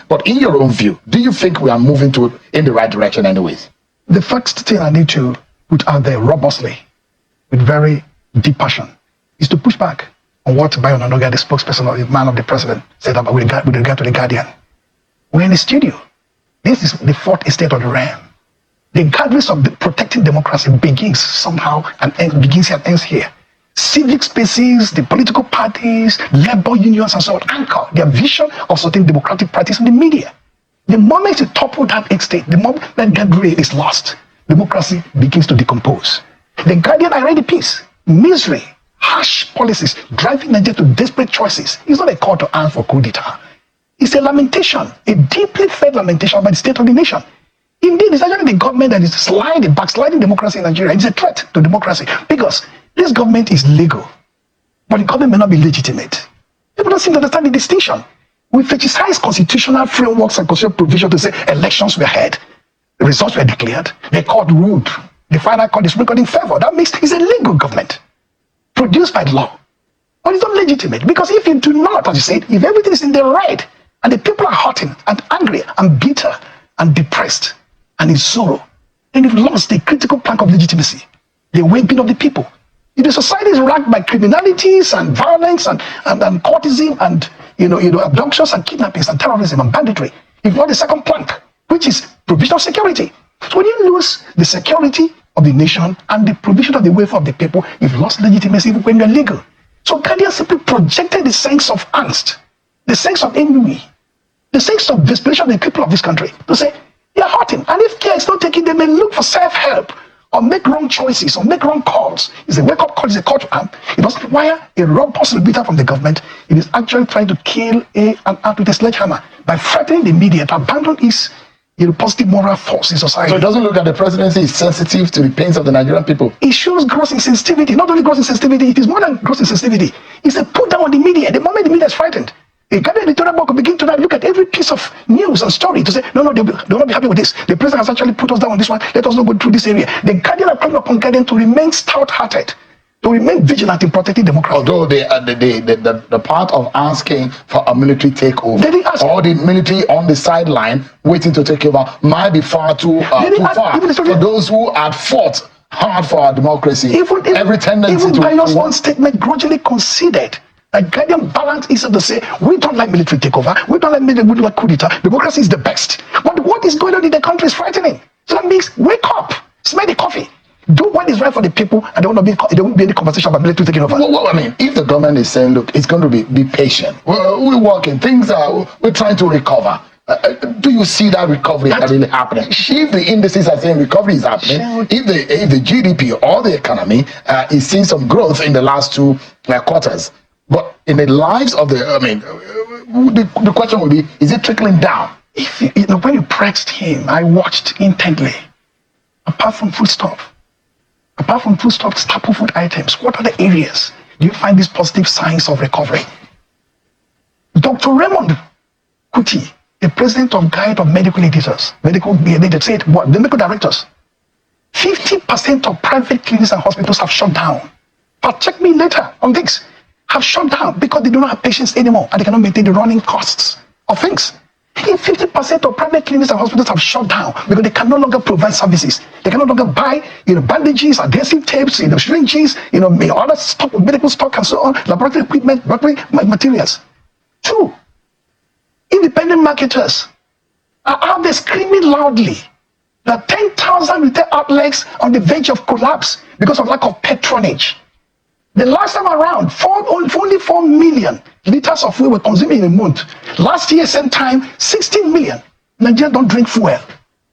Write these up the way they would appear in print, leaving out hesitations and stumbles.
But in your own view, do you think we are moving in the right direction anyways? The first thing I need to put out there robustly, with very deep passion, is to push back on what Bayo Onanuga, the spokesperson or the man of the president, said about with regard to the Guardian. We're in the studio. This is the fourth estate of the realm. The gatherings of protecting democracy begins somehow and begins and ends here. Civic spaces, the political parties, labor unions, and so on anchor their vision of certain democratic practice in the media. The moment you topple that estate, the moment that gathering is lost, democracy begins to decompose. The Guardian, I read the piece. Misery, harsh policies, driving Nigeria to desperate choices. It's not a call to arms for coup d'etat. It's a lamentation, a deeply felt lamentation about the state of the nation. Indeed, it's actually the government that is backsliding democracy in Nigeria. It's a threat to democracy because this government is legal, but the government may not be legitimate. People don't seem to understand the distinction. We fetishize constitutional frameworks and constitutional provision to say elections were held, the results were declared, the court ruled, the final court is recording in favor. That means it's a legal government produced by law. But it's not legitimate because if you do not, as you said, if everything is in the right and the people are hurting and angry and bitter and depressed and in sorrow, then you've lost the critical plank of legitimacy, the well-being of the people. If the society is racked by criminalities and violence and courtism and abductions and kidnappings and terrorism and banditry, you've lost the second plank, which is provision of security. So when you lose the security of the nation and the provision of the welfare of the people, you've lost legitimacy even when you're legal. So Guardian simply projected the sense of angst, the sense of ennui, the sense of desperation of the people of this country to say, they're hurting. And if care is not taken, they may look for self-help or make wrong choices or make wrong calls. It's a wake-up call, it's a call to arm. It doesn't require a robust rebuttal from the government. It is actually trying to kill an ant with a sledgehammer by threatening the media to abandon its positive moral force in society. So it doesn't look at the presidency is sensitive to the pains of the Nigerian people. It shows gross insensitivity. Not only gross insensitivity, it is more than gross insensitivity. It's a put down on the media. The moment the media is frightened, the Guardian editorial board will begin to now look at every piece of news and story to say, no, they will not be happy with this. The president has actually put us down on this one. Let us not go through this area. The Guardian are calling upon Guardian to remain stout-hearted, to remain vigilant in protecting democracy. Although the part of asking for a military takeover or the military on the sideline waiting to take over might be far too far for those who had fought hard for our democracy. Every tendency even by your own statement grudgingly conceded. A Guardian balance is to say, we don't like military takeover, we don't like military coup d'etat, democracy is the best. But what is going on in the country is frightening. So that means, wake up, smell the coffee, do what is right for the people, and there won't be any conversation about military taking over. Well, I mean, if the government is saying, look, it's going to be patient, we're working, we're trying to recover. Do you see that recovery really happening? If the indices are saying recovery is happening, if the GDP or the economy is seeing some growth in the last two quarters, but in the lives of the question will be, is it trickling down? When you pressed him, I watched intently. Apart from foodstuff, staple food items, what other areas do you find these positive signs of recovery? Dr. Raymond Kuti, the president of Guide of Medical Editors, the medical directors, 50% of private clinics and hospitals have shut down. But check me later on this. Have shut down because they do not have patients anymore and they cannot maintain the running costs of things. If 50% of private clinics and hospitals have shut down because they can no longer provide services, they can no longer buy bandages, adhesive tapes, syringes, other stock, medical stock and so on, laboratory equipment, laboratory materials. 2, independent marketers are out there screaming loudly that 10,000 retail outlets on the verge of collapse because of lack of patronage. The last time around, only 4 million liters of fuel were consumed in a month. Last year, same time, 16 million. Nigerians don't drink fuel.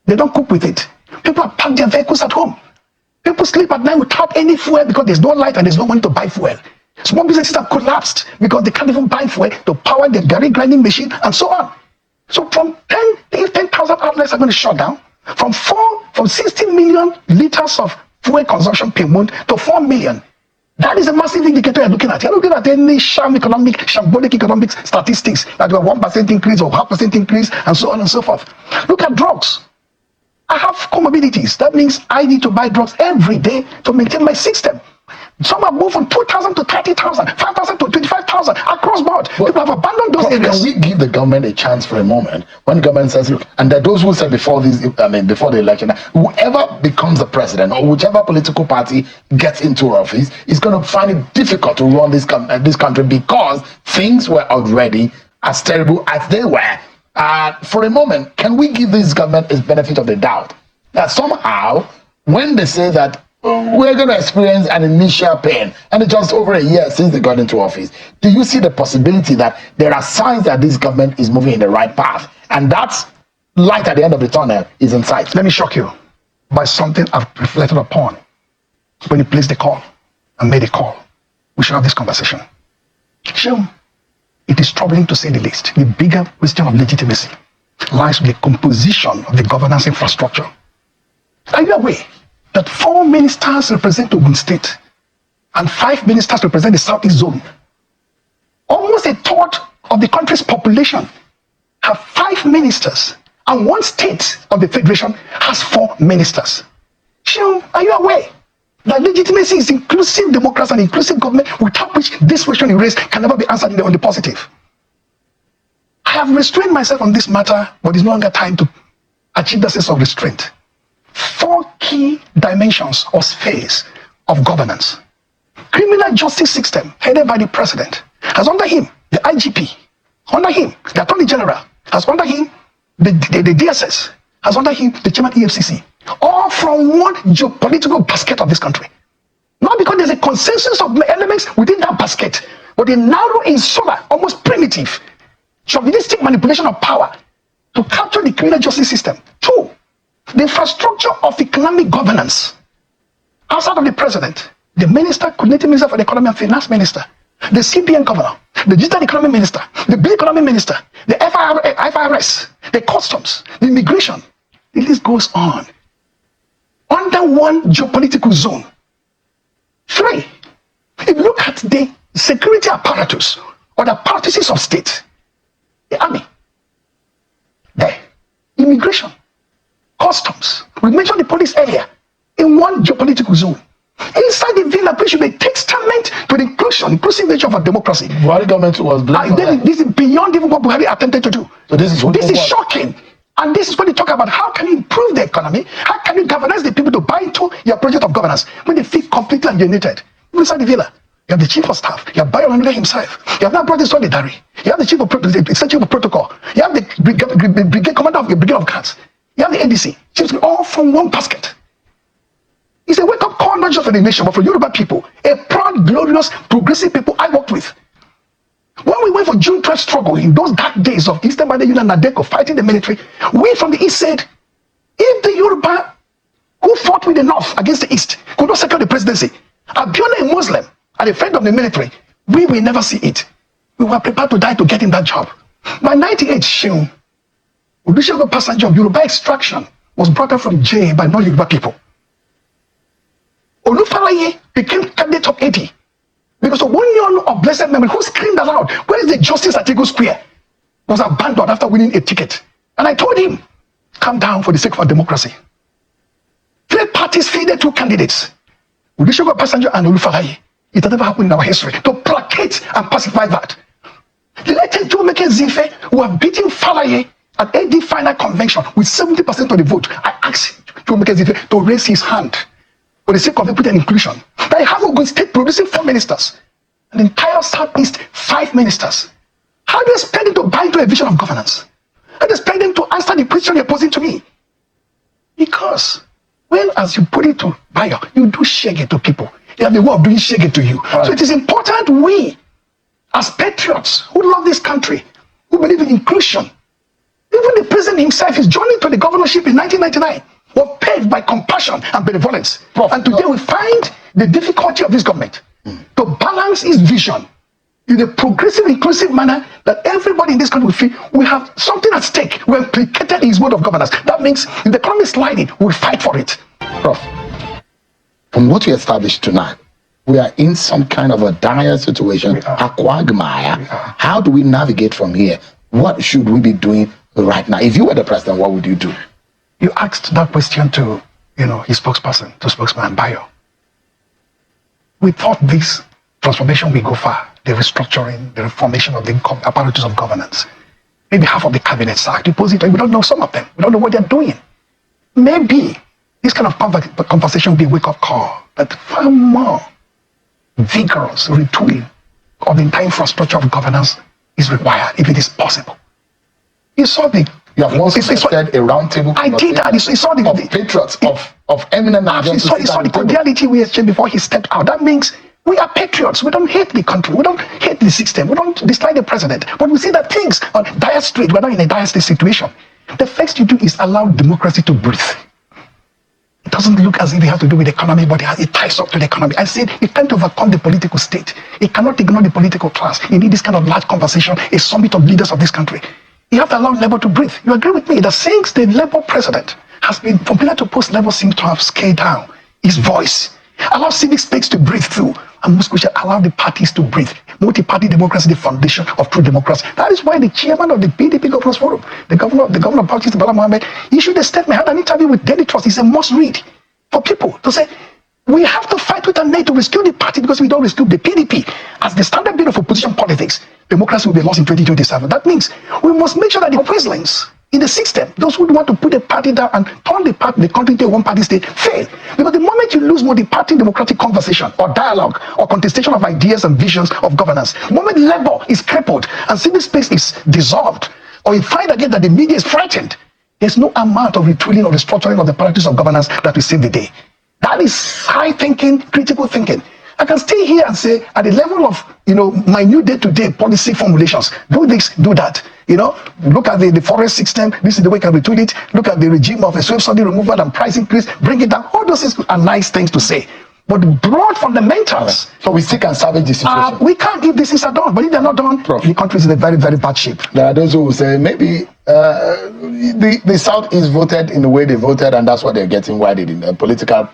They don't cook with it. People have parked their vehicles at home. People sleep at night without any fuel because there's no light and there's no money to buy fuel. Small businesses have collapsed because they can't even buy fuel to power their garri grinding machine and so on. So from 10,000 outlets are going to shut down, from 16 million liters of fuel consumption per month to 4 million. That is a massive indicator you're looking at. You're looking at any shambolic economic statistics that were 1% increase or 0.5% increase and so on and so forth. Look at drugs. I have comorbidities. That means I need to buy drugs every day to maintain my system. Some have moved from 2,000 to 30,000, 5,000 to 25,000. 5,000 across board. People have abandoned those areas. Can we give the government a chance for a moment? When the government says, look, and there are those who said before the election, whoever becomes the president or whichever political party gets into office is going to find it difficult to run this country because things were already as terrible as they were. For a moment, can we give this government a benefit of the doubt that somehow, when they say that we're going to experience an initial pain, and it's just over a year since they got into office, do you see the possibility that there are signs that this government is moving in the right path, and that light at the end of the tunnel is in sight? Let me shock you by something I've reflected upon when you placed the call and made a call. We should have this conversation. Sure. It is troubling to say the least. The bigger question of legitimacy lies with the composition of the governance infrastructure. Are you aware that 4 ministers represent Ogun State and 5 ministers represent the Southeast Zone? Almost a third of the country's population have 5 ministers, and 1 state of the federation has 4 ministers. Sure, are you aware that legitimacy is inclusive democracy and inclusive government, without which this question you raise can never be answered on the positive? I have restrained myself on this matter, but it's no longer time to achieve the sense of restraint. 4 key dimensions or spheres of governance. Criminal justice system headed by the president has under him the IGP, under him the Attorney General, has under him the DSS, has under him the chairman EFCC, all from one geopolitical basket of this country. Not because there's a consensus of elements within that basket, but a narrow, insular, almost primitive, chauvinistic manipulation of power to capture the criminal justice system. 2, the infrastructure of economic governance. Outside of the president, the minister, coordinating minister for the economy and finance minister, the CBN governor, the digital economy minister, the bill economy minister, the FIRS, the customs, the immigration. The list goes on. Under one geopolitical zone. 3, if you look at the security apparatus or the apparatuses of state, the army, the immigration, customs, we mentioned the police area in one geopolitical zone. Inside the villa, which should be a testament to the inclusive nature of our democracy. Why the government was blamed? This is beyond even what Buhari attempted to do. So this is shocking. And this is when you talk about how can you improve the economy, how can you galvanize the people to buy into your project of governance when they feel completely alienated. Inside the villa, you have the chief of staff, you have Bayo himself, you have now brought in Solidarity, you have the chief of protocol, you have the brigade commander of the brigade of guards, you have the NDC, all from one basket. It's a wake-up call not just for the nation, but for Yoruba people, a proud, glorious, progressive people I worked with. When we went for June 12th struggle in those dark days of Eastern Bada Union and Nadeko fighting the military, we from the East said, if the Yoruba who fought with the North against the East could not secure the presidency, Abiola, a Muslim and a friend of the military, we will never see it. We were prepared to die to get in that job. By 98, Shion, Olusegun Obasanjo of Yoruba extraction was brought up from jail by non-Yoruba people. Olufalaye became candidate top 80 because of one young of blessed memory who screamed aloud, where is the justice at Eagle Square? Was abandoned after winning a ticket. And I told him, calm down for the sake of our democracy. 3 parties fielded 2 candidates, Olusegun Obasanjo and Olufalaye. It has never happened in our history to placate and pacify that. The latest Joe Zife, who have beaten Falaye at AD final convention with 70% of the vote, I asked Joe Zife to raise his hand for the sake of equity and inclusion. That I have Ogun State producing 4 ministers, and the entire Southeast 5 ministers. How do you expect them to buy into a vision of governance? How do you expect them to answer the question you're posing to me? Because when, as you put it to Bayo, you do shege to people. They have the way of doing shege to you. Right. So it is important we, as patriots who love this country, who believe in inclusion, even the president himself, his journey to the governorship in 1999 was paved by compassion and benevolence. And today we find the difficulty of this government to balance its vision in a progressive, inclusive manner that everybody in this country will feel we have something at stake. We're implicated in his mode of governance. That means if the economy is sliding, we'll fight for it. Prof, from what we established tonight, we are in some kind of a dire situation, a quagmire. How do we navigate from here? What should we be doing right now? If you were the president, what would you do? You asked that question to, his spokesperson, to spokesman Bayo. We thought this transformation will go far. The restructuring, the reformation of the apparatus of governance. Maybe half of the cabinet sacked. We don't know some of them. We don't know what they're doing. Maybe this kind of conversation will be a wake-up call that far more vigorous retooling of the entire infrastructure of governance is required if it is possible. You saw the... You have once suggested a roundtable. I did that. You saw the patriots of eminent. You saw the cordiality we exchanged before he stepped out. That means we are patriots. We don't hate the country. We don't hate the system. We don't dislike the president. But we see that things on dire straits. We're not in a dire state situation. The first you do is allow democracy to breathe. It doesn't look as if it has to do with the economy, but it ties up to the economy. I said it can't overcome the political state. It cannot ignore the political class. You need this kind of large conversation, a summit of leaders of this country. You have to allow Labour to breathe. You agree with me that since the Labour president has been from pillar to post, Labour seems to have scaled down his voice. Allow civic space to breathe through. And most crucial, allow the parties to breathe. Multi-party democracy, the foundation of true democracy. That is why the chairman of the PDP Governors Forum, the governor of Baptist Bala Mohammed, issued a statement, had an interview with Daily Trust. It's a must read for people to say, we have to fight with a NATO to rescue the party because we don't rescue the PDP. As the standard bearer of opposition politics, democracy will be lost in 2027. That means we must make sure that the Wesleyans in the system, those who want to put the party down and turn the country into a one-party state, fail. Because the moment you lose multi-party democratic conversation or dialogue or contestation of ideas and visions of governance, the moment Labour is crippled and civil space is dissolved, or you find again that the media is frightened, there's no amount of retooling or restructuring of the practice of governance that will save the day. That is high thinking, critical thinking. I can stay here and say, at the level of, my new day-to-day policy formulations, do this, do that. Look at the forest system. This is the way we can retool it. Look at the regime of a slave subsidy removal and price increase. Bring it down. All those things are nice things to say. But the broad fundamentals. So we still can salvage the situation. We can't if these things are done. But if they're not done, the country is in a very, very bad shape. There are those who will say maybe the Southeast voted in the way they voted, and that's what they're getting. Why they didn't? Political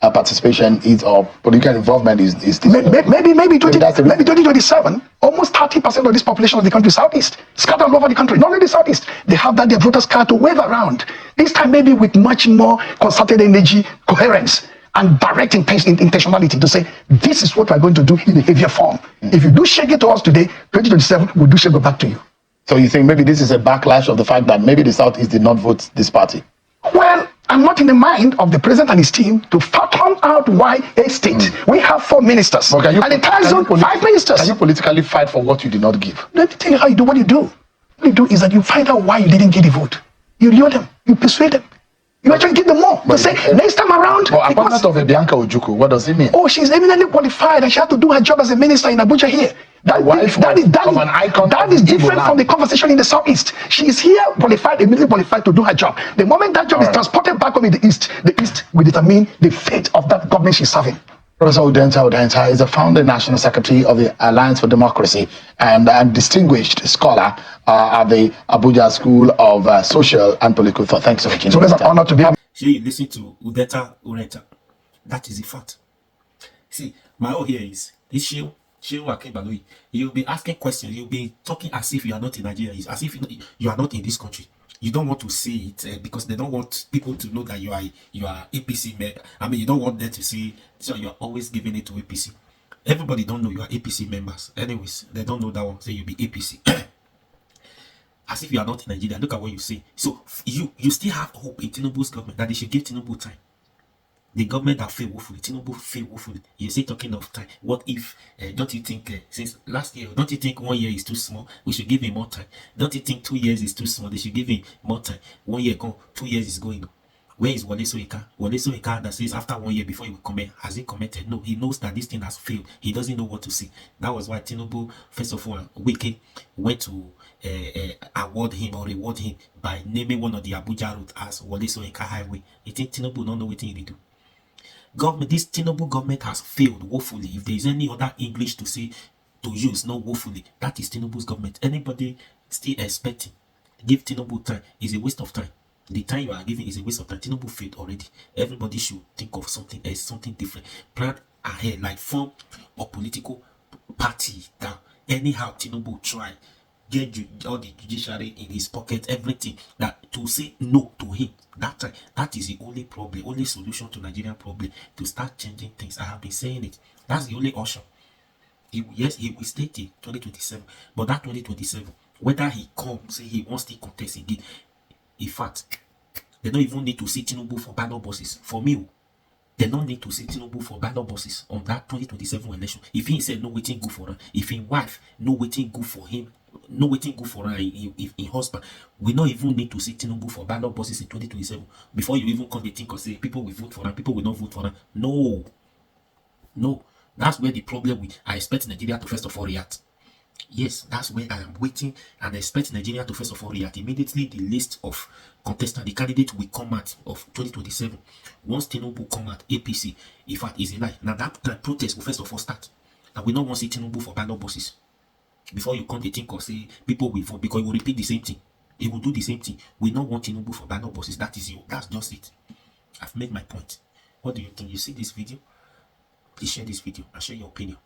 participation is, or political involvement is maybe 2027. Almost 30% of this population of the country is Southeast, scattered all over the country. Not only the Southeast, they have that their voters card to wave around. This time maybe with much more concerted energy, coherence, and direct intentionality to say, this is what we're going to do in a heavier form. If you do shake it to us today, 2027, we'll do shake it back to you. So you think maybe this is a backlash of the fact that maybe the Southeast did not vote this party? Well, I'm not in the mind of the president and his team to fathom out why a state. We have 4 ministers. Well, and the time zone, 5 ministers. Can you politically fight for what you did not give? Let me tell you how you do what you do. What you do is that you find out why you didn't get the vote. You lure them. You persuade them. You actually give them more. They say, next time around... But appointment of a Bianca Ojukwu, what does it mean? Oh, she's eminently qualified and she had to do her job as a minister in Abuja here. That is different from the conversation in the Southeast. She is here qualified, eminently qualified to do her job. The moment that job is transported back home in the East will determine the fate of that government she's serving. Professor Udenta is the founder national secretary of the Alliance for Democracy and distinguished scholar at the Abuja School of Social and Political Thought. Thanks so much. So it's an honor to be here. You listen to udenta. That is a fact. See, my own here is this Shehu Akinbaloyi. You'll be asking questions. You'll be talking as if you are not in Nigeria. It's as if you are not in this country. You don't want to say it because they don't want people to know that you are APC member. I mean, you don't want them to see. So you're always giving it to APC. Everybody don't know you are APC members. Anyways, they don't know that one. Say you'll be APC. As if you are not in Nigeria. Look at what you say. So you still have hope in Tinubu's government that they should give Tinubu time. The government that failed woefully, Tinubu failed woefully. You're still talking of time. What if, don't you think, since last year, don't you think 1 year is too small? We should give him more time. Don't you think 2 years is too small? They should give him more time. 1 year gone, 2 years is going. Where is Wole Soyinka? Wole Soyinka that says after 1 year before he will comment, has he commented? No, he knows that this thing has failed. He doesn't know what to say. That was why Tinubu, first of all, Wike went to award him or reward him by naming one of the Abuja route as Wole Soyinka Highway. You think Tinubu don't know what he do? This Tinubu government has failed woefully. If there is any other English to say, to use, not woefully, that is Tinubu's government. Anybody still expecting, give Tinubu time is a waste of time. The time you are giving is a waste of time. Tinubu failed already. Everybody should think of something else, something different. Plan ahead, like form a political party that anyhow Tinubu try. Get all the judiciary in his pocket, everything, that to say no to him that time, that is the only problem, only solution to Nigerian problem, to start changing things. I have been saying it. That's the only option. Yes, he will stay till 2027. But that 2027, whether he comes, say he wants to contest again, in fact, they don't even need to see Tinubu for ballot boxes. For me, they don't need to see Tinubu for ballot boxes on that 2027 election. If he said no waiting good for her, if his wife no waiting good for him, no waiting good for her in husband, we don't even need to see Tinubu for ballot boxes in 2027 before you even come to think or say people will vote for her, people will not vote for her. No, no. That's where the problem with I expect Nigeria to first of all react. Yes, that's where I am waiting and expect Nigeria to first of all react. Immediately the list of contestants, the candidate will come out of 2027. Once Tinubu come out, APC, in fact, is a lie. Now that protest will first of all start. And we don't want to see Tinubu for ballot boxes. Before you come to think or say people will vote, because he will repeat the same thing. He will do the same thing. We don't want Tinubu for ballot boxes. That is you. That's just it. I've made my point. What do you think? You see this video? Please share this video and share your opinion.